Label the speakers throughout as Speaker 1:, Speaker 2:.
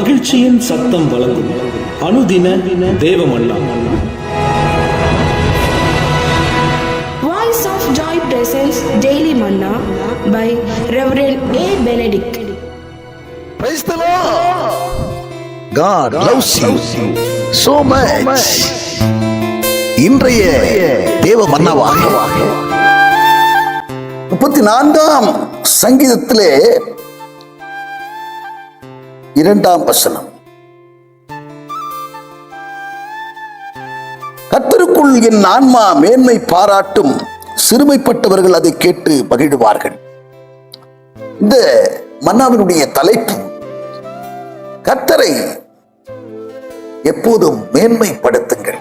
Speaker 1: மகிழ்ச்சியின் சத்தம் வழங்கும் அனுதின தேவமன்னா.
Speaker 2: Voice of Joy presents Daily Manna by Reverend A. Benedict.
Speaker 3: Praise the Lord. God loves you so much. இன்றைய தேவ மன்னாவாக 34ஆம் சங்கீதத்திலே 2ஆம் வசனம், கர்த்தருக்குள் என் ஆன்மா மேன்மை பாராட்டும், சிறுமைப்பட்டவர்கள் அதை கேட்டு மகிழ்வார்கள். இந்த மன்னாவினுடைய தலைப்பு, கர்த்தரை எப்போதும் மேன்மைப்படுத்துங்கள்.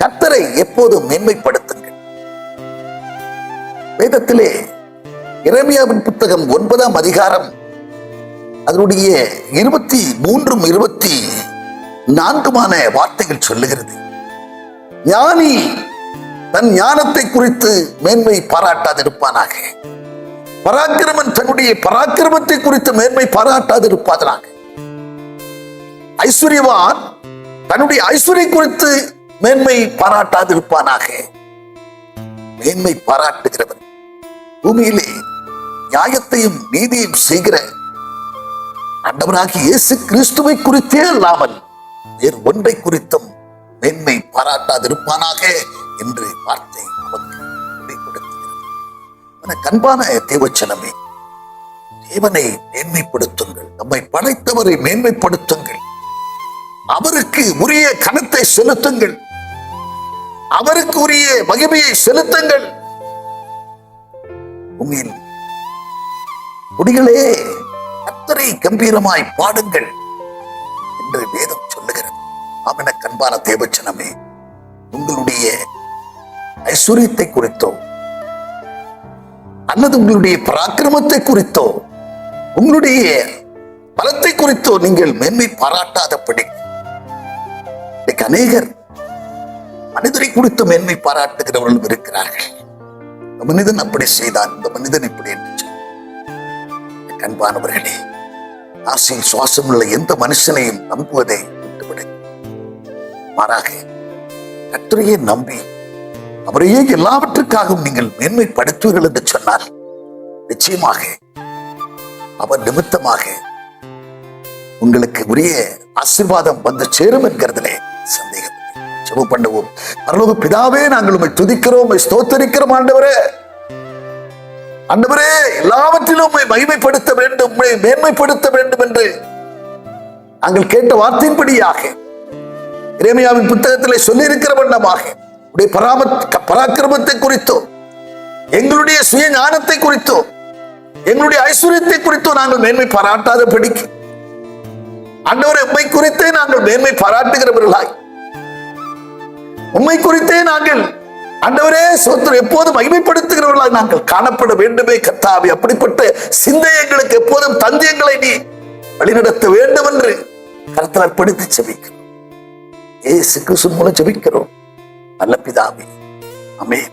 Speaker 3: கர்த்தரை எப்போதும் மேன்மைப்படுத்துங்கள். வேதத்திலே எரேமியாவின் புத்தகம் 9ஆம் அதிகாரம் அதனுடைய 23, 24 வார்த்தைகள் சொல்லுகிறது. ஞானி தன் ஞானத்தை குறித்து மேன்மை பாராட்டாதிருப்பானாக. பராக்கிரமன் தன்னுடைய பராக்கிரமத்தை குறித்து மேன்மை பாராட்டாதிருப்பானாக. ஐஸ்வர்யவான் தன்னுடைய ஐஸ்வர்யம் குறித்து மேன்மை பாராட்டாதிருப்பானாக. மேன்மை பாராட்டுகிறவன் பூமியிலே நியாயத்தையும் நீதியும் செய்கிற ஆண்டவராகிய இயேசு கிறிஸ்துவை குறித்தே அல்லாமல் வேறு ஒன்றை குறித்தும் மேன்மை பாராட்டாதிருப்பானாக என்று வார்த்தை நமக்கு வெளிப்படுத்துகிறது. கண்பான தேவச்சனமே, தேவனை மேன்மைப்படுத்துங்கள். நம்மை படைத்தவரை மேன்மைப்படுத்துங்கள். அவருக்கு உரிய கனத்தை செலுத்துங்கள். அவருக்கு உரிய மகிமையை செலுத்துங்கள். உண்மையில் குடிகளே, கர்த்தரை கம்பீரமாய் பாடுங்கள் என்று வேதம் சொல்லுகிறது. ஆமென். கண்பான தேவச்சனமே, உங்களுடைய ஐஸ்வர்யத்தை குறித்தோ அல்லது உங்களுடைய பராக்கிரமத்தை குறித்தோ உங்களுடைய பலத்தை குறித்தோ நீங்கள் மேன்மை பாராட்டாதபடி அநேகர் மனிதரை குறித்து மேன்மை பாராட்டுகிறவர்களும் இருக்கிறார்கள். இந்த மனிதன் அப்படி செய்தான், இந்த மனிதன் இப்படி என்று சொன்னான். கண்பானவர்களே, ஆசையில் சுவாசம் உள்ள எந்த மனுஷனையும் நம்புவதை விட்டுவிடு. மாறாக கர்த்தரையே நம்பி அவரையே எல்லாவற்றுக்காகவும் நீங்கள் மேன்மைப்படுத்துவீர்கள் என்று சொன்னார். நிச்சயமாக அவர் நிமித்தமாக உங்களுக்கு உரிய ஆசீர்வாதம் வந்து சேரும் என்கிறதிலே சந்தேகம். ஜெபம் பண்ணுவோம். பரலோக பிதாவே, நாங்கள் உம்மை துதிக்கிறோம், உம்மை ஸ்தோத்திரிக்கிறோம். ஆண்டவரே, ஆண்டவரே, எல்லாவற்றிலும் உம்மை மகிமைப்படுத்த வேண்டும், உம்மை மேன்மைப்படுத்த வேண்டும் என்று நாங்கள் கேட்ட வார்த்தையின்படியாக எரேமியாவின் புத்தகத்திலே சொல்லி இருக்கிற வண்ணமாக உடைய பராக்கிரமத்தை குறித்தோ எங்களுடைய சுய ஞானத்தை குறித்தோ எங்களுடைய ஐஸ்வர்யத்தை குறித்தோ நாங்கள் மேன்மை பாராட்டாதபடிக்கு ஆண்டவரே, உம்மை குறித்தே நாங்கள் மேன்மை பாராட்டுகிறவர்களாய், உம்மை குறித்தே நாங்கள் ஆண்டவரே சோத்திரம் எப்போதும் மகிமைப்படுத்துகிறவர்களாய் நாங்கள் காணப்பட வேண்டுமே கர்த்தாவே. அப்படிப்பட்ட சிந்தை எங்களுக்கு எப்போதும் தந்தியங்களை நீ வழிநடத்த வேண்டும் என்று கர்த்தர் அர்ப்பணித்து ஜெபிக்கிறோம். இயேசு கிறிஸ்து மூலம் ஜெபிக்கிறோம் நல்ல பிதாவே. ஆமென்.